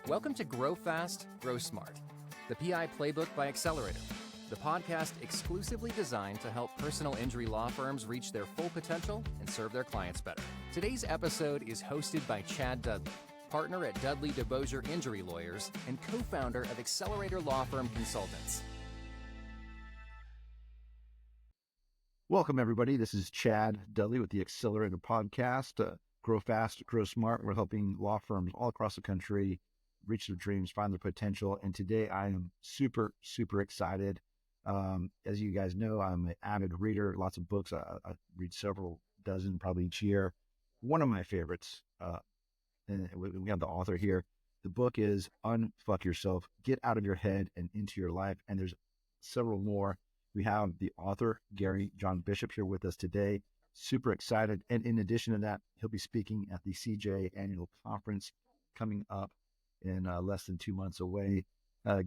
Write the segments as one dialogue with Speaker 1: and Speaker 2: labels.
Speaker 1: Welcome to Grow Fast, Grow Smart, the PI Playbook by Accelerator, the podcast exclusively designed to help personal injury law firms reach their full potential and serve their clients better. Today's episode is hosted by Chad Dudley, partner at Dudley DeBosier Injury Lawyers and co-founder of Accelerator Law Firm Consultants.
Speaker 2: Welcome, everybody. This is Chad Dudley with the Accelerator podcast. Grow Fast, Grow Smart. We're helping law firms all across the country reach their dreams, find their potential. And today I am super excited. As you guys know, I'm an avid reader, lots of books. I read several dozen probably each year. One of my favorites, and we have the author here. The book is Unfuck Yourself, Get Out of Your Head and Into Your Life. And there's several more. We have the author, Gary John Bishop, here with us today. Super excited. And in addition to that, he'll be speaking at the CJ annual conference coming up in less than 2 months away.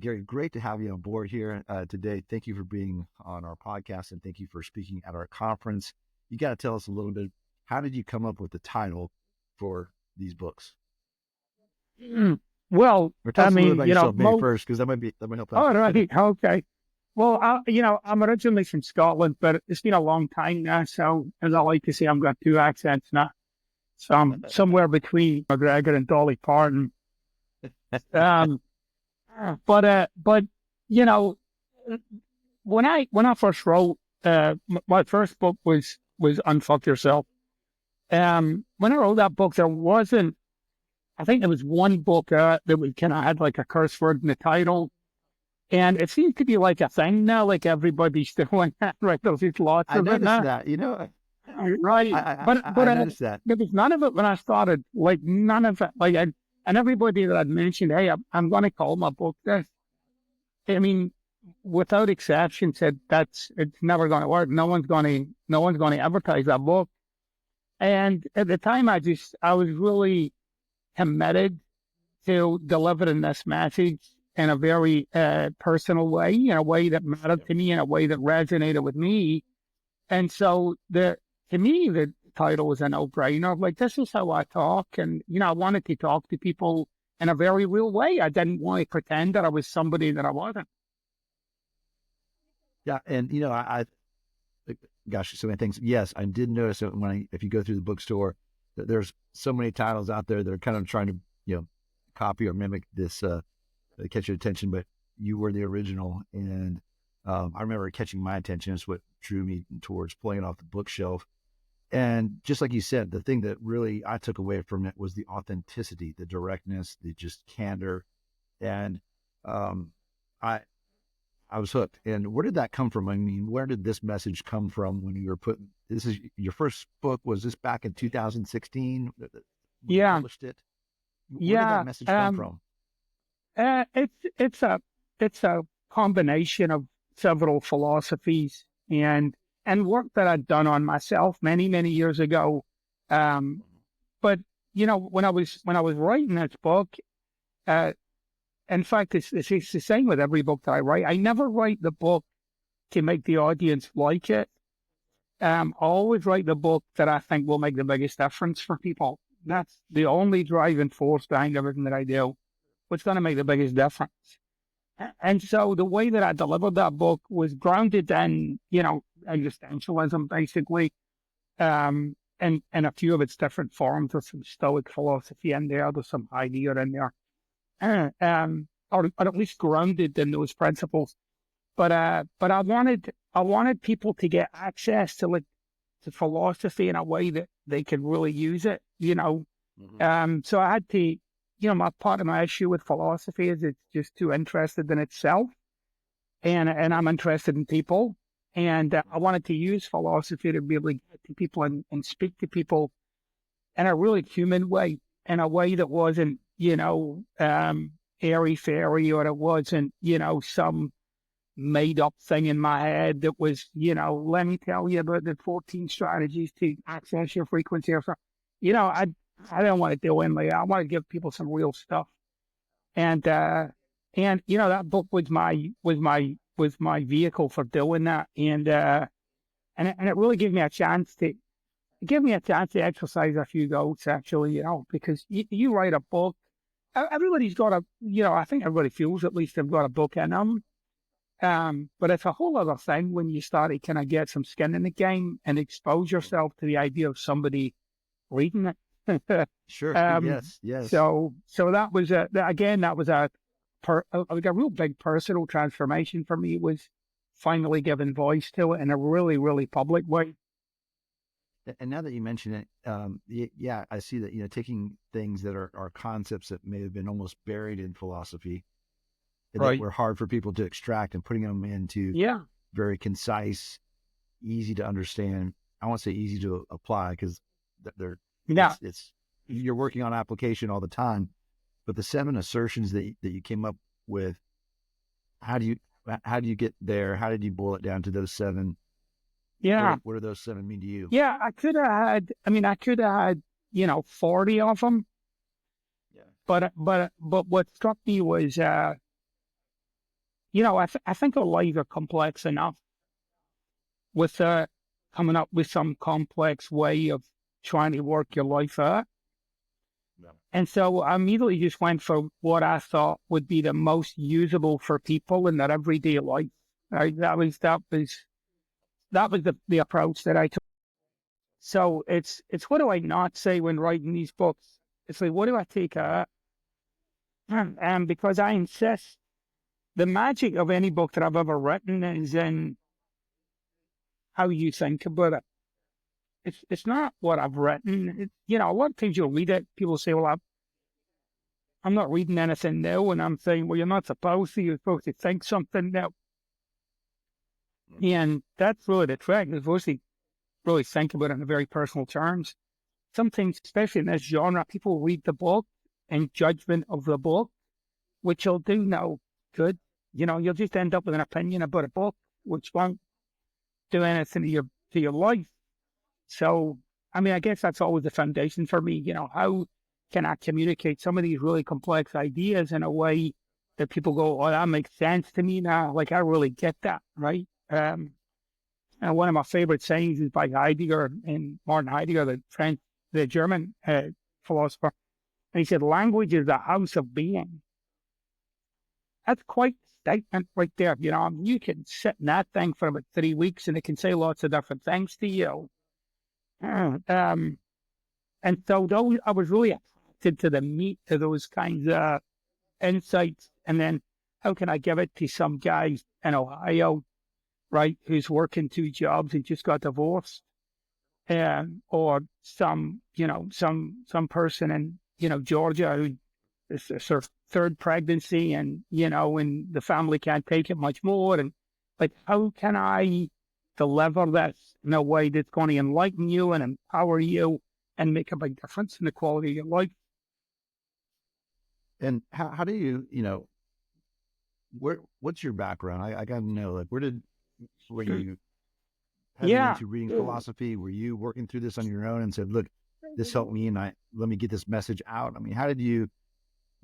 Speaker 2: Gary, great to have you on board here today. Thank you for being on our podcast, and thank you for speaking at our conference. You got to tell us a little bit, how did you come up with the title for these books?
Speaker 3: Well,
Speaker 2: or tell us a little about yourself maybe first, because that might help out.
Speaker 3: Oh, right. Okay. Well, I'm originally from Scotland, but it's been a long time now. So, as I like to say, I've got two accents now. So I'm somewhere between McGregor and Dolly Parton. But you know, when I first wrote, my first book was Unfuck Yourself. When I wrote that book, I think there was one book that was kind of had like a curse word in the title. And it seems to be like a thing now, like everybody's doing that, right? There's lots of it now.
Speaker 2: I noticed that, you know.
Speaker 3: Right.
Speaker 2: But I noticed that.
Speaker 3: There was none of it when I started, like none of it. Like, and everybody that I'd mentioned, hey, I'm going to call my book this. I mean, without exception, said it's never going to work. No one's going to advertise that book. And at the time, I was really committed to delivering this message in a very personal way, in a way that mattered to me, in a way that resonated with me. And so to me, the title was a no-brainer. Like, this is how I talk. And, I wanted to talk to people in a very real way. I didn't want to pretend that I was somebody that I wasn't.
Speaker 2: Yeah. And, gosh, so many things. Yes, I did notice that if you go through the bookstore, that there's so many titles out there that are kind of trying to, copy or mimic this, catch your attention, but you were the original. And I remember catching my attention. It's what drew me towards pulling it off the bookshelf. And just like you said, the thing that really I took away from it was the authenticity, the directness, the just candor. And I was hooked. And where did that come from? I mean, where did this message come from when you were this is your first book? Was this back in 2016?
Speaker 3: Yeah.
Speaker 2: Published it? Where did that message come from?
Speaker 3: It's a combination of several philosophies and work that I'd done on myself many years ago. But when I was writing this book, in fact, it's the same with every book that I write. I never write the book to make the audience like it. I always write the book that I think will make the biggest difference for people. That's the only driving force behind everything that I do. What's going to make the biggest difference? And so the way that I delivered that book was grounded in, existentialism, basically, and a few of its different forms. There's some Stoic philosophy in there. There's some Heidegger in there, or at least grounded in those principles. But I wanted people to get access to philosophy in a way that they could really use it, Mm-hmm. So I had to. My part of my issue with philosophy is it's just too interested in itself, and I'm interested in people, and I wanted to use philosophy to be able to get to people and speak to people in a really human way, in a way that wasn't, airy-fairy, or it wasn't, some made-up thing in my head that was, let me tell you about the 14 strategies to access your frequency or something. I don't want to do anything like that. I want to give people some real stuff. And that book was my vehicle for doing that. And it really gave me a chance to exercise a few goats, actually, because you write a book everybody's got I think everybody feels at least they've got a book in them. But it's a whole other thing when you start to kind of get some skin in the game and expose yourself to the idea of somebody reading it.
Speaker 2: Sure.
Speaker 3: um,
Speaker 2: Yes.
Speaker 3: so that was that was like a real big personal transformation for me, was finally giving voice to it in a really, really public way.
Speaker 2: And now that you mention it, yeah, I see that, taking things that are concepts that may have been almost buried in philosophy, that were hard for people to extract, and putting them into very concise, easy to understand. I won't say easy to apply, because it's you're working on application all the time. But the 7 assertions that you came up with, how do you get there? How did you boil it down to those 7?
Speaker 3: Yeah.
Speaker 2: What do those 7 mean to you?
Speaker 3: Yeah, I could have had, 40 of them.
Speaker 2: Yeah.
Speaker 3: But what struck me was, I think our lives are complex enough with coming up with some complex way of trying to work your life out. Yeah. And so I immediately just went for what I thought would be the most usable for people in their everyday life. Right? That was the approach that I took. So it's what do I not say when writing these books? It's like, what do I take out? And because I insist, the magic of any book that I've ever written is in how you think about it. It's not what I've written. A lot of times you'll read it, people say, well, I'm not reading anything new. And I'm saying, well, you're not supposed to. You're supposed to think something new. And that's really the trick. You're supposed to really think about it in very personal terms. Sometimes, especially in this genre, people read the book in judgment of the book, which will do no good. You'll just end up with an opinion about a book, which won't do anything to your life. So, I guess that's always the foundation for me. How can I communicate some of these really complex ideas in a way that people go, oh, that makes sense to me now. Like, I really get that, right? And one of my favorite sayings is by Heidegger, and Martin Heidegger, the German philosopher. And he said, language is the house of being. That's quite a statement right there. You can sit in that thing for about 3 weeks and it can say lots of different things to you. And so I was really attracted to the meat of those kinds of insights. And then how can I give it to some guy in Ohio, right, who's working 2 jobs and just got divorced, or some person in Georgia who is their 3rd pregnancy, and and the family can't take it much more, and like, how can I deliver this in a way that's going to enlighten you and empower you and make a big difference in the quality of your life?
Speaker 2: And how do you what's your background? I got to know, like, were you heading into reading philosophy? Were you working through this on your own and said, look, this helped me and let me get this message out? How did you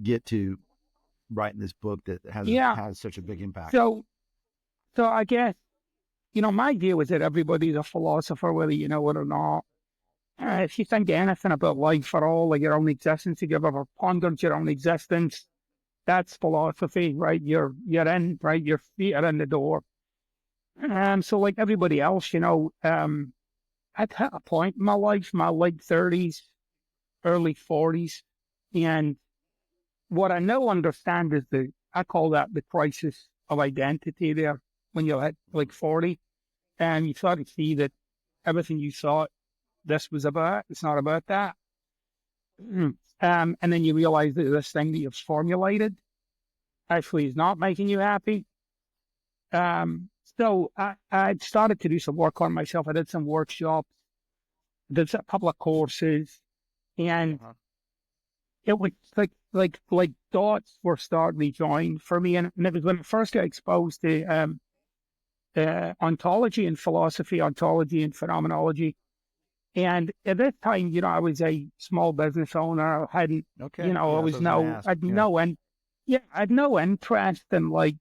Speaker 2: get to writing this book that has such a big impact?
Speaker 3: So I guess, my view is that everybody's a philosopher, whether you know it or not. If you think anything about life at all, like your own existence, if you've ever pondered your own existence, that's philosophy, right? You're in, right? Your feet are in the door. So like everybody else, I'd hit a point in my life, my late 30s, early 40s. And what I now understand is I call that the crisis of identity there, when you're at like 40. And you start to see that everything you thought this was about, it's not about that. And then you realize that this thing that you've formulated actually is not making you happy. So I started to do some work on myself. I did some workshops, did a couple of courses, and it was like dots were starting to join for me. And it was when I first got exposed to ontology and philosophy, ontology and phenomenology. And at that time, I was a small business owner. I hadn't, I was I'd no interest in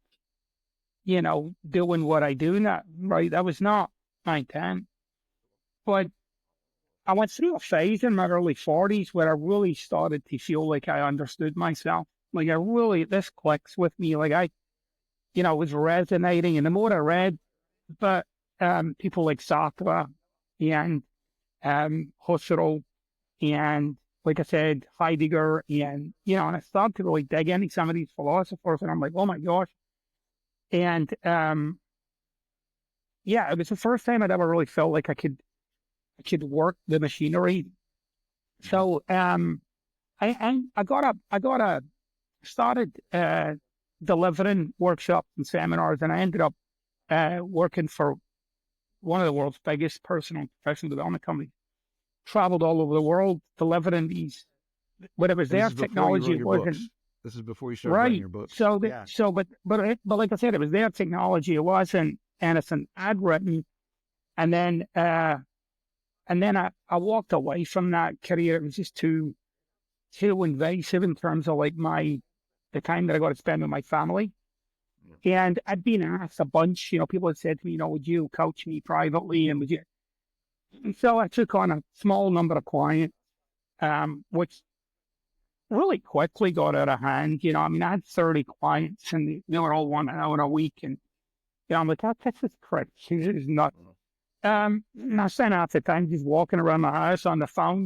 Speaker 3: doing what I do now, right? That was not my intent. But I went through a phase in my early 40s where I really started to feel like I understood myself. Like this clicks with me. Like it was resonating. And the more I read, but people like Sartre and Husserl and, like I said, Heidegger, and I started to really dig into some of these philosophers, and I'm like, oh my gosh. And it was the first time I'd ever really felt like I could work the machinery. So I started delivering workshops and seminars, and I ended up working for one of the world's biggest personal and professional development companies. Traveled all over the world delivering these. But it was their technology. It wasn't.
Speaker 2: This is before you started writing your books.
Speaker 3: But like I said, it was their technology. It wasn't anything I'd written. And then I walked away from that career. It was just too invasive in terms of like the time that I got to spend with my family. And I'd been asked a bunch, people had said to me, would you coach me privately? And so I took on a small number of clients, which really quickly got out of hand. I had 30 clients, and they were all 1 hour a week. And, I'm like, this is crazy. This is nuts. And I spent half the time just walking around my house on the phone,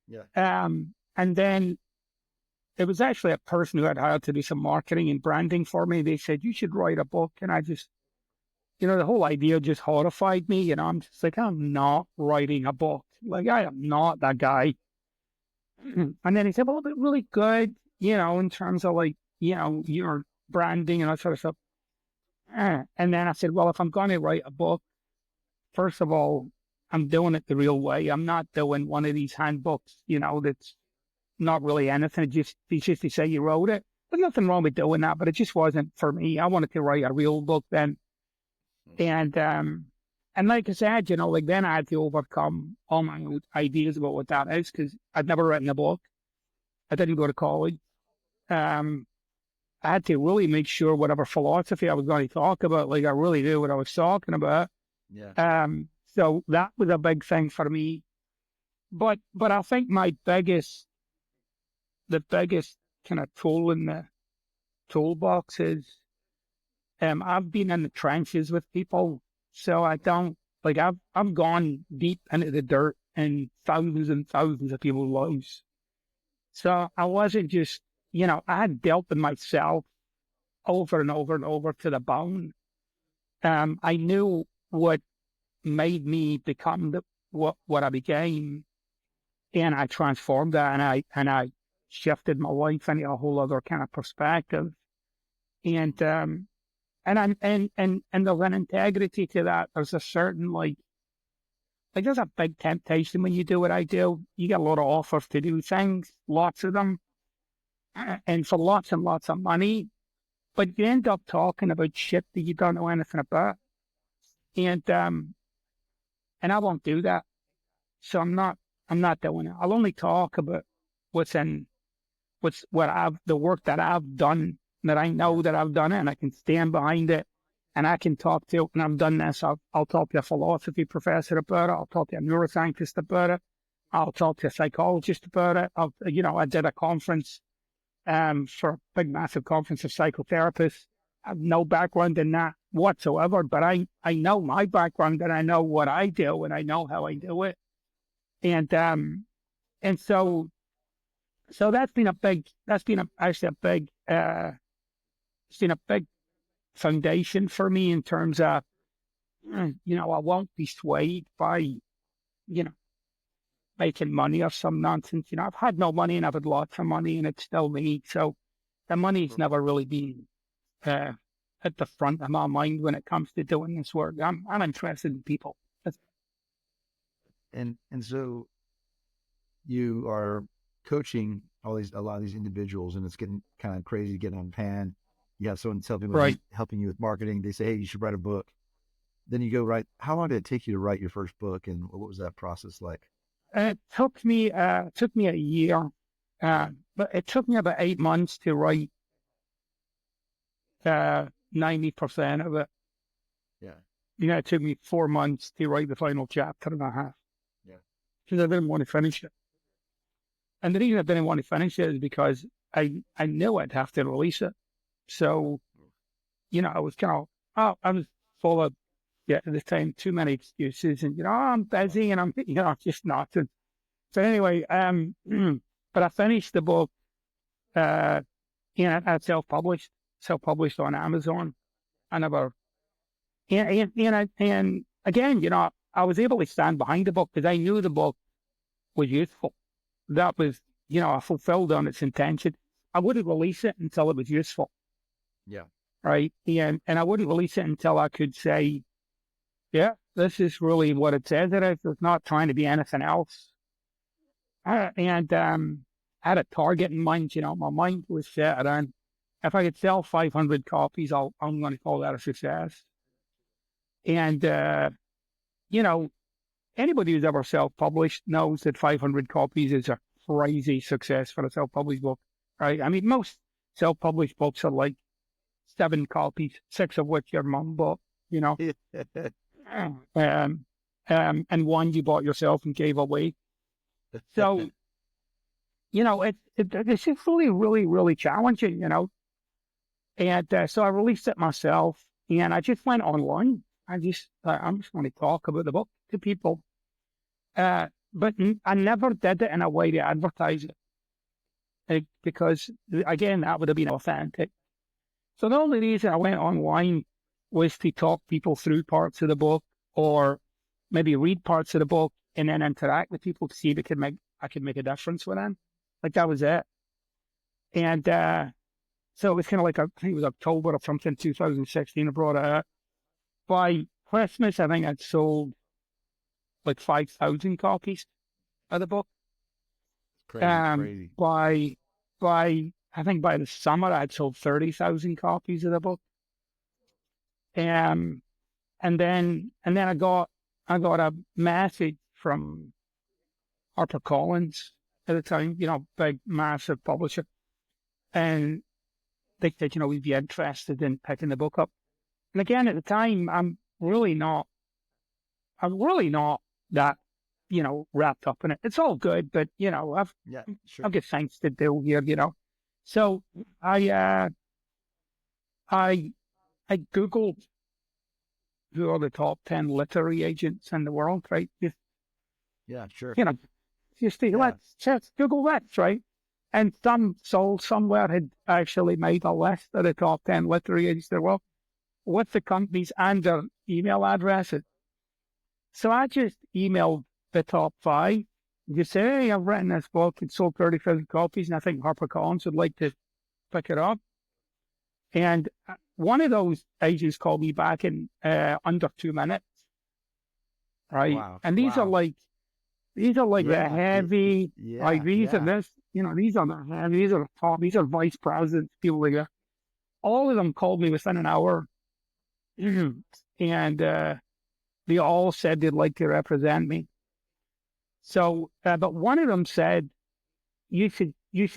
Speaker 2: Yeah.
Speaker 3: And then it was actually a person who had hired to do some marketing and branding for me. They said, you should write a book. And I just, the whole idea just horrified me. I'm just like, I'm not writing a book. Like, I am not that guy. And then he said, well, it's really good, in terms of like, your branding and that sort of stuff. And then I said, well, if I'm going to write a book, first of all, I'm doing it the real way. I'm not doing one of these handbooks, that's not really anything. It's just to say you wrote it. There's nothing wrong with doing that, but it just wasn't for me. I wanted to write a real book then. And like I said, like then I had to overcome all my own ideas about what that is, because I'd never written a book. I didn't go to college. I had to really make sure whatever philosophy I was going to talk about, like I really knew what I was talking about.
Speaker 2: Yeah.
Speaker 3: So that was a big thing for me. But I think the biggest kind of tool in the toolbox is I've been in the trenches with people, so I don't like I've gone deep into the dirt in thousands and thousands of people's lives. So I wasn't just I had dealt with myself over and over and over to the bone. I knew what made me become what I became, and I transformed that, and I shifted my life into a whole other kind of perspective, and there's an integrity to that. There's a certain like there's a big temptation when you do what I do. You get a lot of offers to do things, lots of them, and for lots and lots of money, but you end up talking about shit that you don't know anything about, and I won't do that. So I'm not doing it. I'll only talk about the work that I've done, that I know that I've done it, and I can stand behind it, and I can talk to, and I've done this. I'll talk to a philosophy professor about it. I'll talk to a neuroscientist about it. I'll talk to a psychologist about it. I did a conference, for a big, massive conference of psychotherapists. I have no background in that whatsoever, but I know my background, and I know what I do, and I know how I do it. And so that's been actually a big, it's been a big foundation for me in terms of, I won't be swayed by, making money or some nonsense. I've had no money and I've had lots of money, and it's still me. So the money's never really been at the front of my mind when it comes to doing this work. I'm interested in people.
Speaker 2: And so you are coaching a lot of these individuals, and it's getting kind of crazy, getting on pan. You have someone helping you with marketing. They say, hey, you should write a book. Then you go write. How long did it take you to write your first book, and what was that process like?
Speaker 3: It took me a year, but it took me about 8 months to write 90% of it.
Speaker 2: Yeah.
Speaker 3: It took me 4 months to write the final chapter and a half.
Speaker 2: Yeah.
Speaker 3: because I didn't want to finish it. And the reason I didn't want to finish it is because I knew I'd have to release it. So, I was I was full of, at the time, too many excuses and, I'm busy and I'm, just not. So anyway, but I finished the book, I self-published on Amazon. And and again, I was able to stand behind the book because I knew the book was useful. That was, I fulfilled on its intention. I wouldn't release it until it was useful.
Speaker 2: Yeah.
Speaker 3: Right. And I wouldn't release it until I could say, yeah, this is really what it says. It's not trying to be anything else. And I had a target in mind. My mind was set around, if I could sell 500 copies, I'm going to call that a success. And, anybody who's ever self-published knows that 500 copies is a crazy success for a self-published book, right? I mean, most self-published books are like 7 copies, 6 of which your mom bought, and 1 you bought yourself and gave away. So, it's just really, really, really challenging, And so I released it myself, and I just went online. I'm just going to talk about the book to people. But I never did it in a way to advertise it, because, again, that would have been authentic. So the only reason I went online was to talk people through parts of the book, or maybe read parts of the book and then interact with people to see if I could make a difference with them. Like, that was it. And so it was kind of like, I think it was October or something, 2016, I brought it out. By Christmas, I think I'd sold like 5,000 copies of the book.
Speaker 2: Crazy.
Speaker 3: I think by the summer, I'd sold 30,000 copies of the book. And then I got a message from HarperCollins at the time, big, massive publisher. And they said, we'd be interested in picking the book up. And again, at the time, I'm really not that, wrapped up in it. It's all good, but, I've got things to do here, So I Googled who are the top 10 literary agents in the world, right? Let's Google that, right? And somewhere had actually made a list of the top 10 literary agents in the world with the companies and their email addresses. So I just emailed the top 5. Just say, hey, I've written this book. It sold 30,000 copies, and I think HarperCollins would like to pick it up. And one of those agents called me back in under 2 minutes, right?
Speaker 2: Wow.
Speaker 3: And these are like the heavy, like these are this, these are the heavy, these are the top, these are vice presidents, people like that. All of them called me within an hour, and they all said they'd like to represent me. So, but one of them said, you should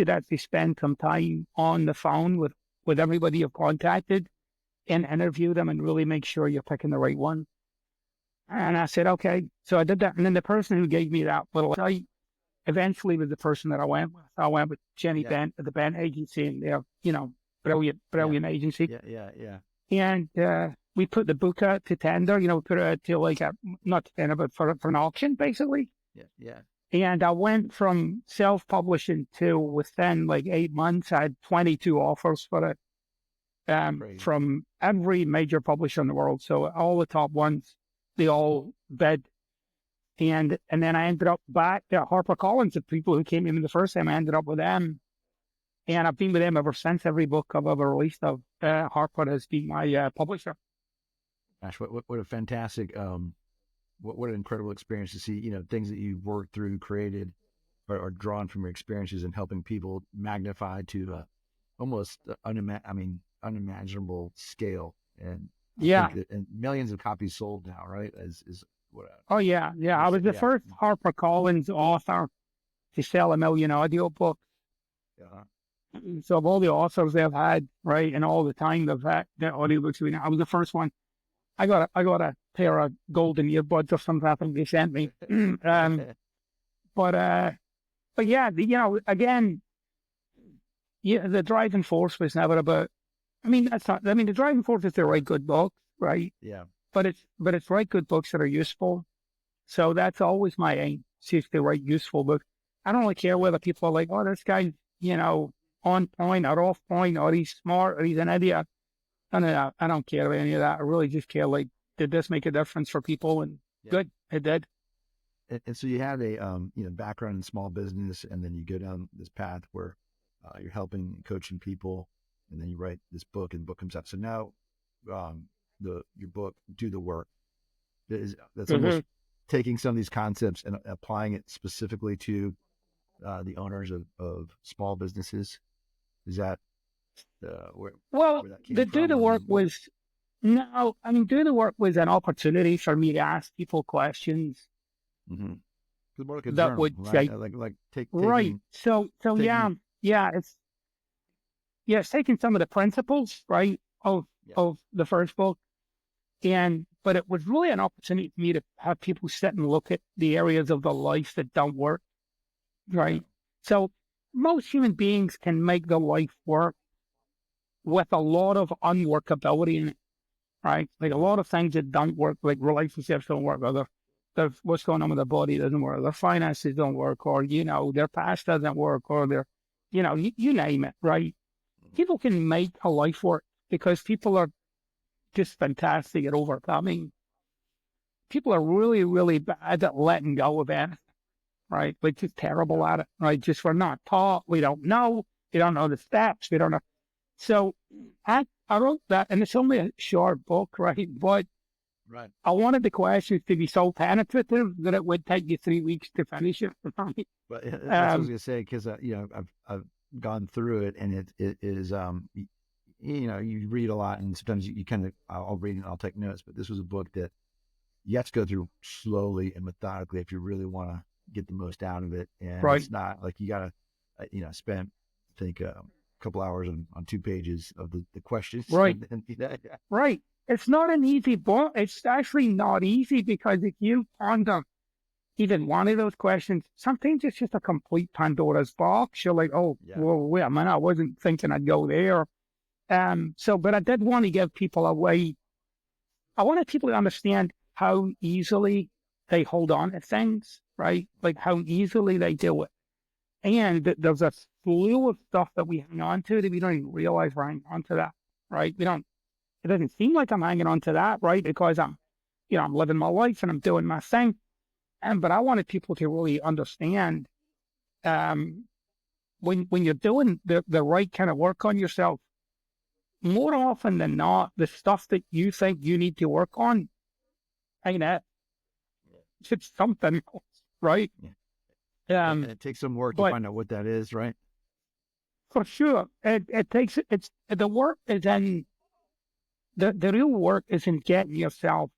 Speaker 3: actually spend some time on the phone with everybody you've contacted and interview them and really make sure you're picking the right one. And I said, okay. So I did that. And then the person who gave me that little site eventually was the person that I went with. I went with Jenny Bent at the Bent Agency, and they're, brilliant agency.
Speaker 2: Yeah.
Speaker 3: And we put the book out to tender, put it out to like not to tender, but for an auction, basically.
Speaker 2: Yeah.
Speaker 3: And I went from self-publishing to within like 8 months, I had 22 offers for it from every major publisher in the world. So all the top ones, they all bid. And then I ended up back at HarperCollins, the people who came in the first time, I ended up with them. And I've been with them ever since. Every book I've ever released of Harper has been my publisher.
Speaker 2: Gosh, what a fantastic, what an incredible experience to see, things that you've worked through, created, are drawn from your experiences and helping people magnify to almost unimaginable scale. And and millions of copies sold now, right? Is what?
Speaker 3: Oh yeah. I was the first HarperCollins author to sell 1 million audiobooks.
Speaker 2: Yeah.
Speaker 3: So of all the authors they've had, right, and all the time they've had the audiobooks, I was the first one. I got a pair of golden earbuds or something I think they sent me. but yeah, again, yeah, the driving force was never about. I mean, that's not. I mean, the driving force is to write good books, right?
Speaker 2: Yeah.
Speaker 3: But it's write good books that are useful. So that's always my aim, is to write useful books. I don't really care whether people are like, oh, this guy's, on point or off point, or he's smart or he's an idiot. I don't care about any of that. I really just care, like, did this make a difference for people? And good, it did.
Speaker 2: And so you had a background in small business, and then you go down this path where you're helping and coaching people, and then you write this book, and the book comes out. So now, your book, Do the Work, that's almost taking some of these concepts and applying it specifically to the owners of small businesses. Is that where that came from?
Speaker 3: Do the work was no. I mean, do the work was an opportunity for me to ask people questions.
Speaker 2: Mm-hmm. More like a
Speaker 3: that
Speaker 2: journal,
Speaker 3: would
Speaker 2: right?
Speaker 3: like
Speaker 2: taking,
Speaker 3: right. So yeah, it's taking some of the principles, right, of the first book, but it was really an opportunity for me to have people sit and look at the areas of their life that don't work, right? So most human beings can make their life work with a lot of unworkability in it, right? Like a lot of things that don't work, like relationships don't work, or what's going on with their body doesn't work, their finances don't work, or, their past doesn't work, or their, you name it, right? People can make a life work because people are just fantastic at overcoming. People are really, really bad at letting go of anything, right? We're just terrible at it, right? Just we're not taught. We don't know. We don't know the steps. We don't know. So I wrote that, and it's only a short book, right? But I wanted the questions to be so penetrative that it would take you 3 weeks to finish it.
Speaker 2: But that's what I was going to say, because I've gone through it, and it is you read a lot, and sometimes you kind of I'll read and I'll take notes. But this was a book that you have to go through slowly and methodically if you really want to get the most out of it. And it's not like you got to spend, I think, a couple hours on 2 pages of the questions.
Speaker 3: Right. Right. It's not an easy book. It's actually not easy, because if you ponder even one of those questions, sometimes it's just a complete Pandora's box. You're like, well, wait a minute, I wasn't thinking I'd go there. But I did want to give people a way. I wanted people to understand how easily they hold on to things, right? Like how easily they do it. And there's a slew of stuff that we hang on to that we don't even realize we're hanging on to that, right? It doesn't seem like I'm hanging on to that, right? Because I'm living my life and I'm doing my thing. But I wanted people to really understand, when you're doing the right kind of work on yourself, more often than not, the stuff that you think you need to work on ain't it. It's something else, right?
Speaker 2: And it takes some work to find out what that is, right?
Speaker 3: For sure. The work is in, the real work is in getting yourself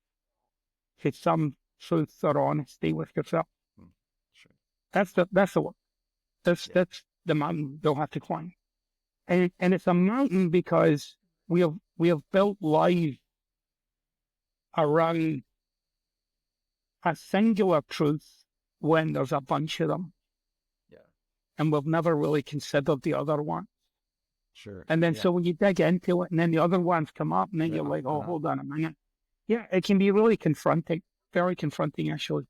Speaker 3: to some truth or honesty with yourself.
Speaker 2: Sure.
Speaker 3: That's the work. That's the mountain you'll have to climb. And it's a mountain because we have built life around a singular truth when there's a bunch of them.
Speaker 2: Yeah.
Speaker 3: And we've never really considered the other one.
Speaker 2: Sure.
Speaker 3: And then so when you dig into it, and then the other ones come up, and then you're like, oh, hold on a minute. Yeah, it can be really confronting, very confronting, actually.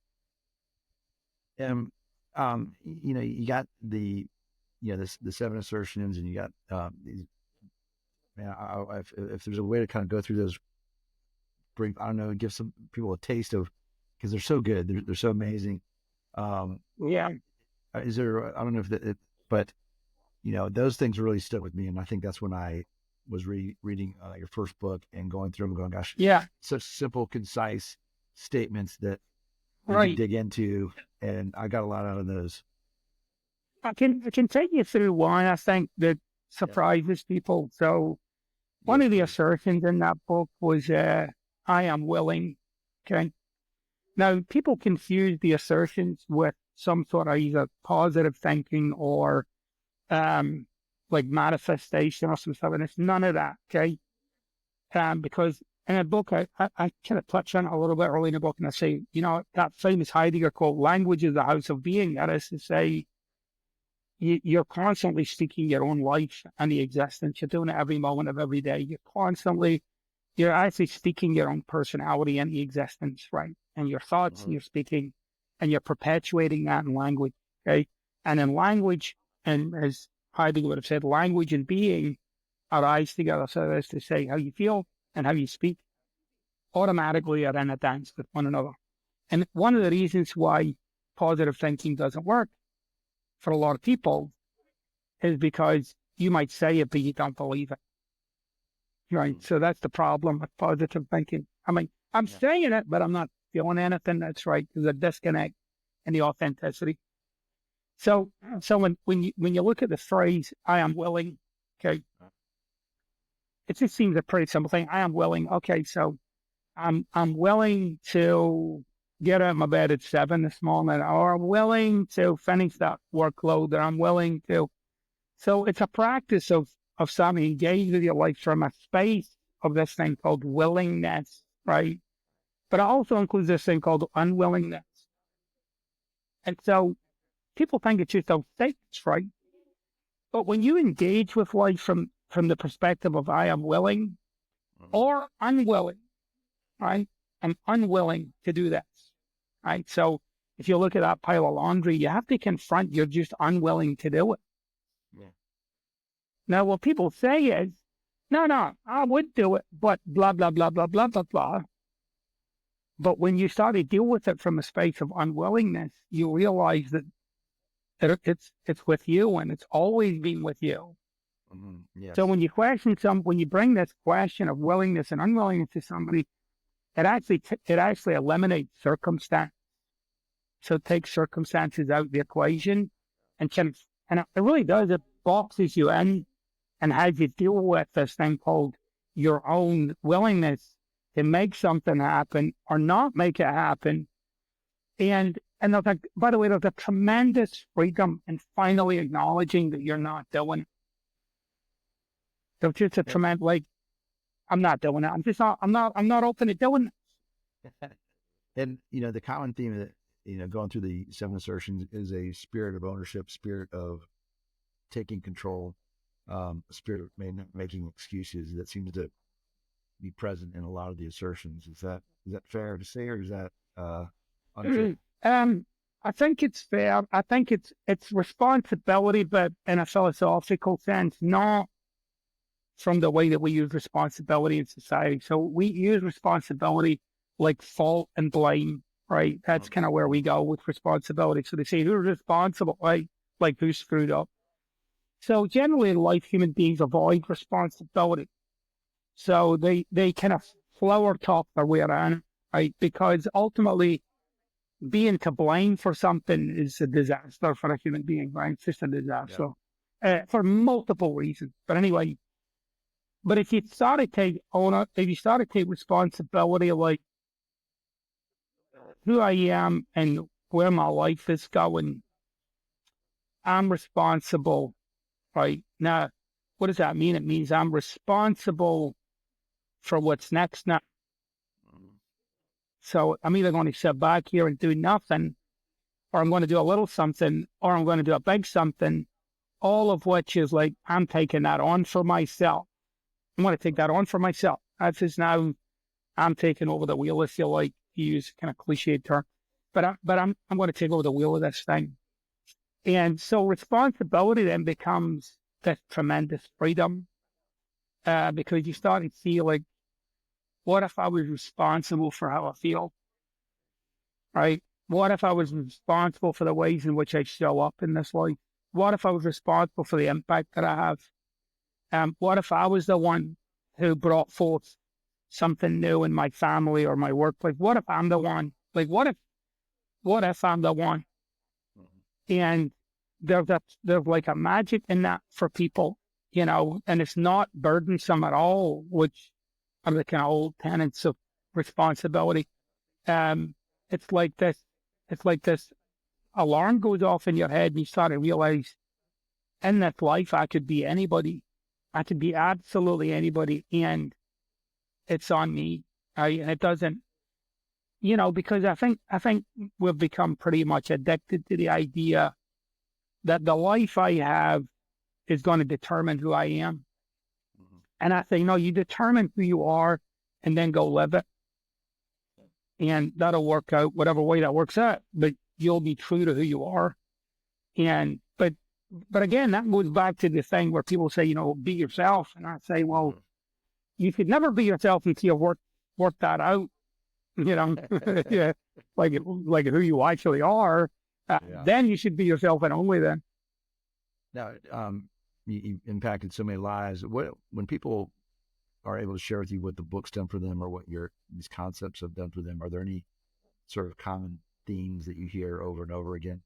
Speaker 2: You got the 7 assertions, and you got these. Man, if there's a way to kind of go through those, give some people a taste of, because they're so good, they're so amazing. Is there? I don't know if but those things really stuck with me, and I think that's when I was reading your first book and going through them, going, gosh, such simple, concise statements that you can dig into, and I got a lot out of those.
Speaker 3: I can take you through one I think that surprises people. So one of the assertions in that book was, I am willing. Okay. Now, people confuse the assertions with some sort of either positive thinking or like manifestation or some stuff, and it's none of that, okay? Because in a book, I kind of touch on it a little bit early in the book, and I say, that famous Heidegger quote, language is the house of being. That is to say, you're constantly speaking your own life and the existence. You're doing it every moment of every day. You're actually speaking your own personality and the existence, right? And your thoughts, and you're speaking, and you're perpetuating that in language, okay? And in language, and as Heidegger would have said, language and being arise together. So that's to say, how you feel and how you speak automatically are in a dance with one another. And one of the reasons why positive thinking doesn't work for a lot of people is because you might say it, but you don't believe it. Right. So that's the problem with positive thinking. I mean, I'm saying it, but I'm not feeling anything that's right. There's a disconnect in the authenticity. So when you look at the phrase, I am willing, okay, it just seems a pretty simple thing. I am willing. Okay, so I'm willing to get out of my bed at 7 this morning, or I'm willing to finish that workload, or I'm willing to. So it's a practice of something engaged with your life from a space of this thing called willingness, right? But it also includes this thing called unwillingness. And so people think it's just those states, right? But when you engage with life from the perspective of I am willing or unwilling, right? I'm unwilling to do this, right? So if you look at that pile of laundry, you have to confront you're just unwilling to do it. Yeah. Now, what people say is, no, I would do it, but blah, blah, blah, blah, blah, blah, blah. But when you start to deal with it from a space of unwillingness, you realize that it's with you, and it's always been with you. Yes. So when you when you bring this question of willingness and unwillingness to somebody, it actually eliminates circumstance. So it takes circumstances out of the equation, and it really does. It boxes you in and has you deal with this thing called your own willingness to make something happen or not make it happen. And by the way, there's a tremendous freedom in finally acknowledging that you're not doing it. There's just a tremendous, like, I'm not doing it. I'm not open to doing it.
Speaker 2: And, the common theme that, going through the 7 assertions is a spirit of ownership, spirit of taking control, a spirit of making excuses that seems to be present in a lot of the assertions. Is that fair to say, or is that unfair?
Speaker 3: I think it's fair. I think it's responsibility, but in a philosophical sense, not from the way that we use responsibility in society. So we use responsibility like fault and blame, right? That's kind of where we go with responsibility. So they say, who's responsible, right? Like, who screwed up? So generally in life, human beings avoid responsibility. So they kind of flower talk their way around, right? Because ultimately, being to blame for something is a disaster for a human being, right? It's just a disaster for multiple reasons. But anyway, if you start to take responsibility, like who I am and where my life is going, I'm responsible, right? Now, what does that mean? It means I'm responsible for what's next now. So I'm either going to sit back here and do nothing, or I'm going to do a little something, or I'm going to do a big something, all of which is like, I'm taking that on for myself. I'm going to take that on for myself. That's just now, I'm taking over the wheel, if you like, to use kind of cliched term. But I'm going to take over the wheel of this thing. And so responsibility then becomes this tremendous freedom, because you start to feel like, what if I was responsible for how I feel, right? What if I was responsible for the ways in which I show up in this life? What if I was responsible for the impact that I have? What if I was the one who brought forth something new in my family or my workplace? What if I'm the one? Like, what if I'm the one? And there's like a magic in that for people, and it's not burdensome at all, which are the kind of old tenets of responsibility. It's like this alarm goes off in your head, and you start to realize, in this life, I could be anybody. I could be absolutely anybody. And it's on me. It doesn't, because I think we've become pretty much addicted to the idea that the life I have is going to determine who I am.
Speaker 2: Mm-hmm.
Speaker 3: And I say, no, you determine who you are and then go live it. And that'll work out whatever way that works out, but you'll be true to who you are. And, but again, that goes back to the thing where people say, be yourself. And I say, well, you could never be yourself until you work that out, yeah, like who you actually are. Then you should be yourself, and only then.
Speaker 2: Now, you impacted so many lives. When people are able to share with you what the book's done for them, or what these concepts have done for them, are there any sort of common themes that you hear over and over again?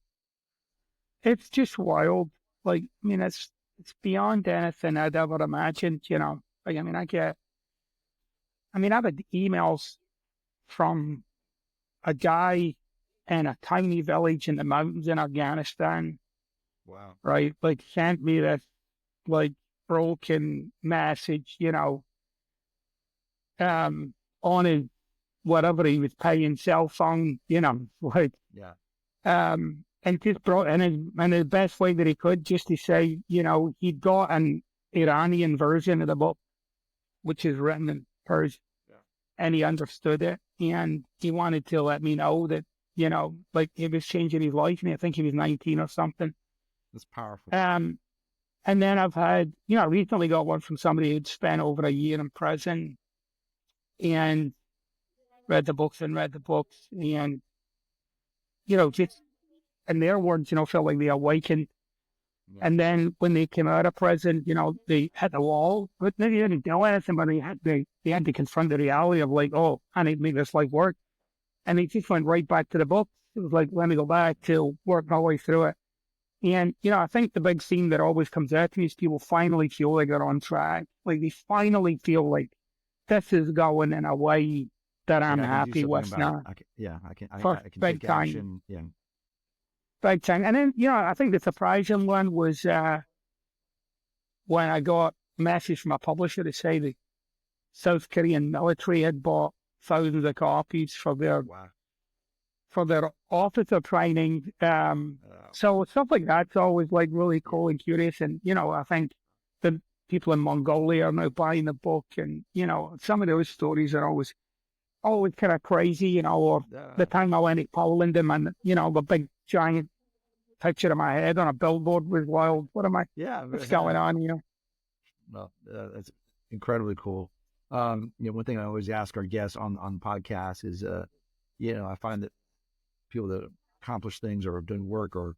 Speaker 3: It's just wild. It's beyond anything I'd ever imagined. I've had emails from a guy in a tiny village in the mountains in Afghanistan.
Speaker 2: Wow.
Speaker 3: Right? Sent me this, broken message, on his, whatever he was paying, cell phone,
Speaker 2: Yeah.
Speaker 3: And just brought in the best way that he could, just to say, he'd got an Iranian version of the book, which is written in Persian, and he understood it, and he wanted to let me know that, it was changing his life, and I think he was 19 or something.
Speaker 2: That's powerful.
Speaker 3: And then I've had, I recently got one from somebody who'd spent over a year in prison and read the books, and, just in their words, felt like they awakened. Yeah. And then when they came out of prison, they hit the wall, but they didn't do anything, but they had to confront the reality of oh, I need to make this life work. And they just went right back to the books. It was like, let me go back to work my way through it. And, I think the big theme that always comes out to me is people finally feel like they're on track. They finally feel like this is going in a way that I'm happy with now.
Speaker 2: I can
Speaker 3: big
Speaker 2: take
Speaker 3: time.
Speaker 2: Action. Yeah.
Speaker 3: Big time. And then, I think the surprising one was when I got a message from a publisher to say the South Korean military had bought thousands of copies for their officer training. So stuff like that's always really cool and curious. And, I think the people in Mongolia are now buying the book, and, some of those stories are always kind of crazy, or the time I went to Poland and, the big giant picture of my head on a billboard was wild. What am I?
Speaker 2: Yeah.
Speaker 3: What's going on,
Speaker 2: Well, that's incredibly cool. One thing I always ask our guests on the podcast is, I find that people that accomplish things or are doing work or,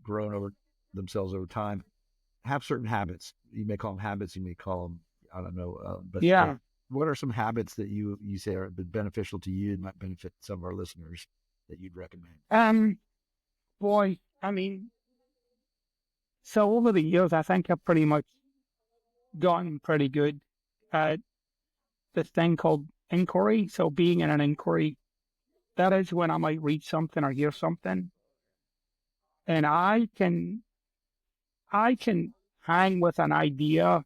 Speaker 2: grown over themselves over time have certain habits. You may call them habits. You may call them, I don't know. But
Speaker 3: yeah.
Speaker 2: What are some habits that you say are beneficial to you and might benefit some of our listeners that you'd recommend?
Speaker 3: So over the years, I think I've pretty much gotten pretty good at this thing called inquiry. So being in an inquiry, that is when I might read something or hear something, and I can hang with an idea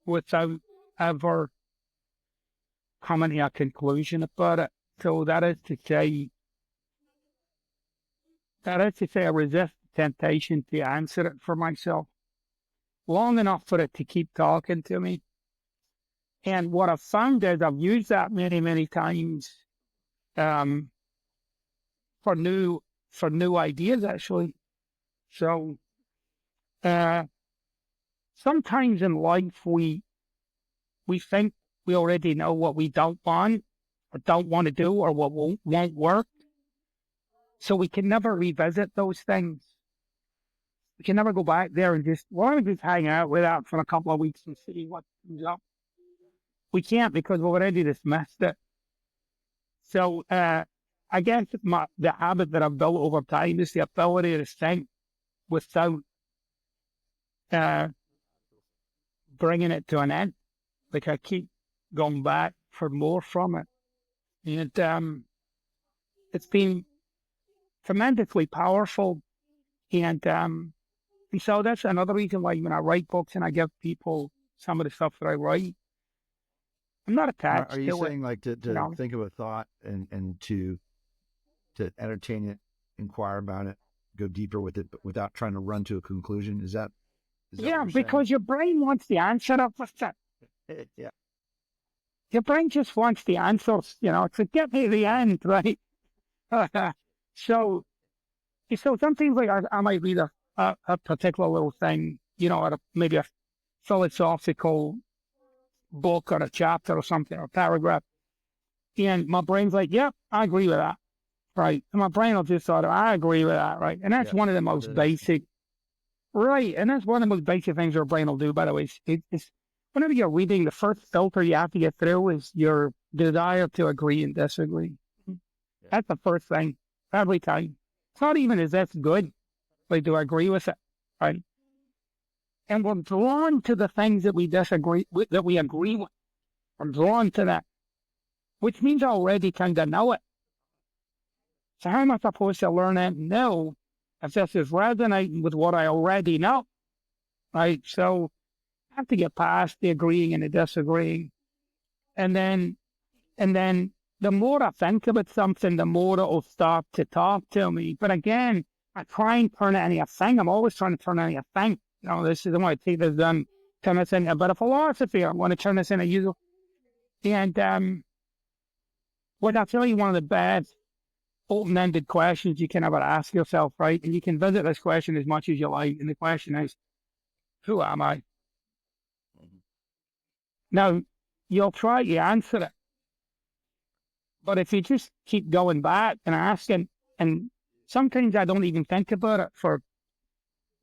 Speaker 3: without ever coming to a conclusion about it. So that is to say, I resist the temptation to answer it for myself long enough for it to keep talking to me. And what I've found is I've used that many, many times for new ideas, actually. So sometimes in life we think we already know what we don't want or don't want to do, or what won't work. So we can never revisit those things. We can never go back there and just hang out with that for a couple of weeks and see what comes up. We can't, because we've already dismissed it. So I guess the habit that I've built over time is the ability to think without bringing it to an end. I keep going back for more from it. And it's been tremendously powerful. And so that's another reason why when I write books and I give people some of the stuff that I write. I'm not attached
Speaker 2: Are you
Speaker 3: to it.
Speaker 2: saying like to
Speaker 3: You know?
Speaker 2: think of a thought and to entertain it, inquire about it, go deeper with it, but without trying to run to a conclusion? Is that what
Speaker 3: Yeah,
Speaker 2: you're
Speaker 3: because your brain wants the answer of it.
Speaker 2: saying? Yeah.
Speaker 3: Your brain just wants the answers, to get me to the end, right? so, so sometimes like I might read a particular little thing, or maybe a philosophical book or a chapter or something, or a paragraph, and my brain's like, yep, I agree with that, right? And my brain will just sort of, I agree with that, right? And that's
Speaker 2: Yeah.
Speaker 3: one of the most basic, right? And that's one of the most basic things your brain will do, by the way. It's whenever you're reading, the first filter you have to get through is your desire to agree and disagree.
Speaker 2: Yeah.
Speaker 3: That's the first thing every time. It's not even is this good, like, do I agree with it, right? And we're drawn to the things that we disagree with, that we agree with. We're drawn to that, which means I already kind of know it. So how am I supposed to learn and know if this is resonating with what I already know, right? So I have to get past the agreeing and the disagreeing. And then the more I think about something, the more it'll start to talk to me. But again, I try and turn it into a thing. I'm always trying to turn it into a thing. This is, I want to take this turn this into a bit of philosophy. I want to turn this into usual. And what I'll tell you, one of the best open-ended questions you can ever ask yourself, right? And you can visit this question as much as you like. And the question is, who am I? Now, you'll try to answer it. But if you just keep going back and asking, and sometimes I don't even think about it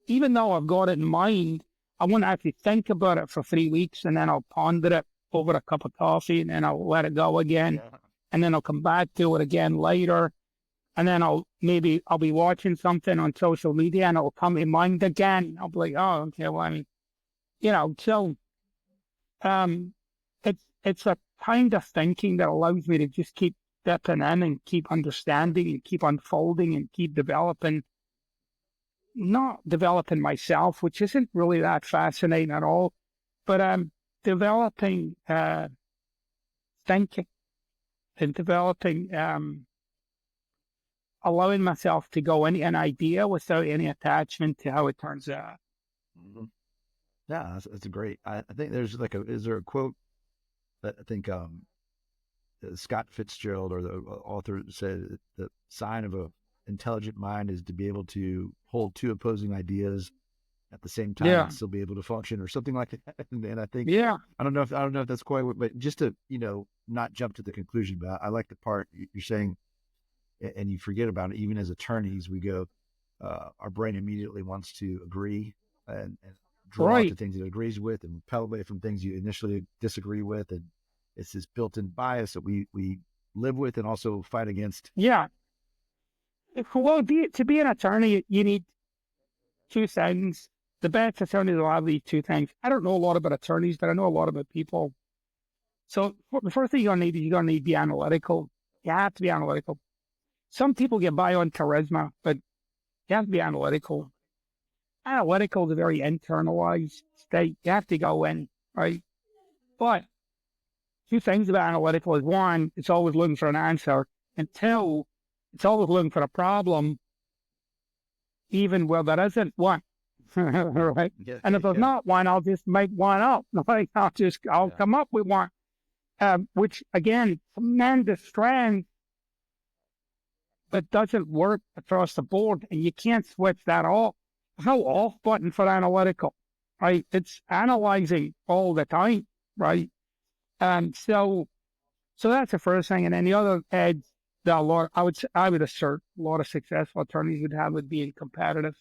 Speaker 3: even though I've got it in mind, I won't actually think about it for 3 weeks, and then I'll ponder it over a cup of coffee, and then I'll let it go again. Yeah. And then I'll come back to it again later. And then I'll be watching something on social media, and it'll come in mind again. I'll be like, oh, okay, well, I mean, so it's a kind of thinking that allows me to just keep stepping in and keep understanding and keep unfolding and keep developing, not developing myself, which isn't really that fascinating at all, but developing thinking and developing, allowing myself to go into an idea without any attachment to how it turns out.
Speaker 2: Mm-hmm. Yeah, that's a great. I think there's is there a quote that I think Scott Fitzgerald, or the author, said the sign of a intelligent mind is to be able to hold two opposing ideas at the same time and still be able to function, or something like that. And I think, I don't know if that's quite, but just to not jump to the conclusion. But I like the part you're saying, and you forget about it. Even as attorneys, we go, our brain immediately wants to agree and draw to things it agrees with, and repel away from things you initially disagree with, and it's this built-in bias that we live with and also fight against.
Speaker 3: Yeah. Well, to be an attorney, you need two things. The best attorneys will have these two things. I don't know a lot about attorneys, but I know a lot about people. So the first thing you're going to need to be analytical. You have to be analytical. Some people get by on charisma, but you have to be analytical. Analytical is a very internalized state. You have to go in, right? But two things about analytical is, one, it's always looking for an answer, and two, it's always looking for a problem, even where there isn't one. Right? Yeah, and if there's not one, I'll just make one up. Like, I'll come up with one, which again, tremendous strength, but doesn't work across the board, and you can't switch that off. No off button for analytical, right? It's analyzing all the time, right? So that's the first thing. And then the other edge that I would assert a lot of successful attorneys would have would being competitive.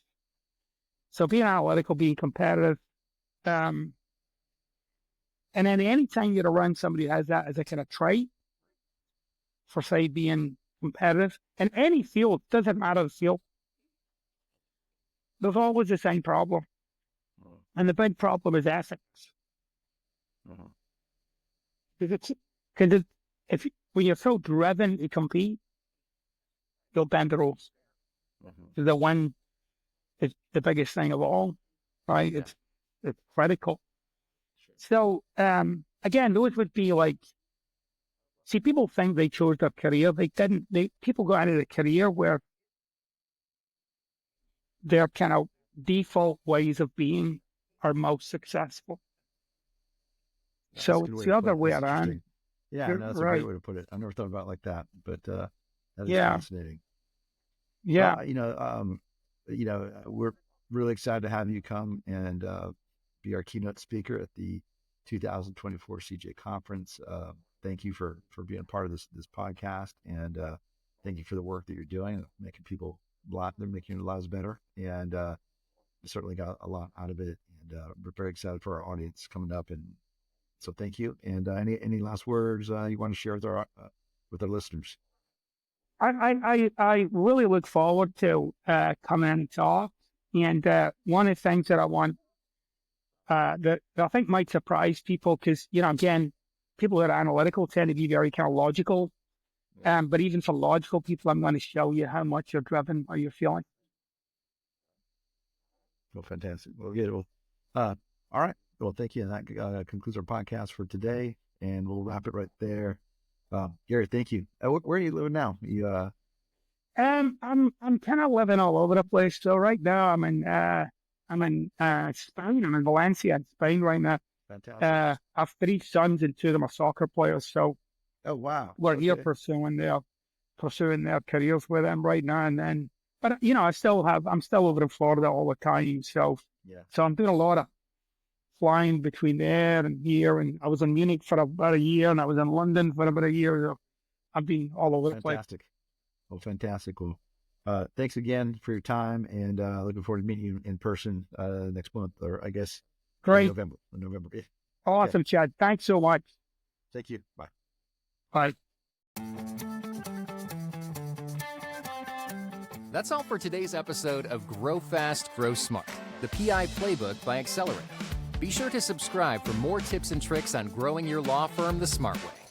Speaker 3: So being analytical, being competitive, and then anytime you're around somebody who has that as a kind of trait, for say being competitive in any field, doesn't matter the field, there's always the same problem, and the big problem is ethics. Because when you're so driven to compete, you'll bend the rules. The one is the biggest thing of all, right? It's critical. So, again, those would be like, see, people think they chose their career. They didn't. People go into a career where their kind of default ways of being are most successful.
Speaker 2: That's a
Speaker 3: So
Speaker 2: good
Speaker 3: it's
Speaker 2: way
Speaker 3: the
Speaker 2: to
Speaker 3: other
Speaker 2: put it.
Speaker 3: way
Speaker 2: That's
Speaker 3: around.
Speaker 2: interesting. Yeah, no, that's a
Speaker 3: Right.
Speaker 2: great way to put it. I've never thought about it like that, but that is
Speaker 3: Yeah.
Speaker 2: fascinating.
Speaker 3: Yeah.
Speaker 2: Well, we're really excited to have you come and be our keynote speaker at the 2024 CJ conference. Thank you for being part of this podcast, and thank you for the work that you're doing, making they're making your lives better, and we certainly got a lot out of it, and we're very excited for our audience coming up, and so thank you. And any last words you want to share with our listeners?
Speaker 3: I really look forward to coming and talk. And one of the things that I want that I think might surprise people, because again, people that are analytical tend to be very kind of logical. But even for logical people, I'm going to show you how much you're driven or you're feeling.
Speaker 2: Well, fantastic. Well, good. Well, all right. Well, thank you. And that concludes our podcast for today, and we'll wrap it right there. Gary, tink you. Where are you living now?
Speaker 3: I'm kind of living all over the place. So right now I'm in Spain. I'm in Valencia, Spain right now.
Speaker 2: Fantastic.
Speaker 3: I have 3 sons and 2 of them are soccer players. So
Speaker 2: Oh wow.
Speaker 3: we're here pursuing their careers with them right now. And then, but I'm still over in Florida all the time. So
Speaker 2: yeah.
Speaker 3: So I'm doing a lot of flying between there and here. And I was in Munich for about a year, and I was in London for about a year. So I've been all over the place.
Speaker 2: Fantastic. Well, fantastic. Well, thanks again for your time, and looking forward to meeting you in person next month, or I guess
Speaker 3: Great.
Speaker 2: In November. Yeah.
Speaker 3: Awesome, okay. Chad. Thanks so much.
Speaker 2: Thank you. Bye.
Speaker 3: Bye.
Speaker 1: That's all for today's episode of Grow Fast, Grow Smart, the PI Playbook by Accelerative. Be sure to subscribe for more tips and tricks on growing your law firm the smart way.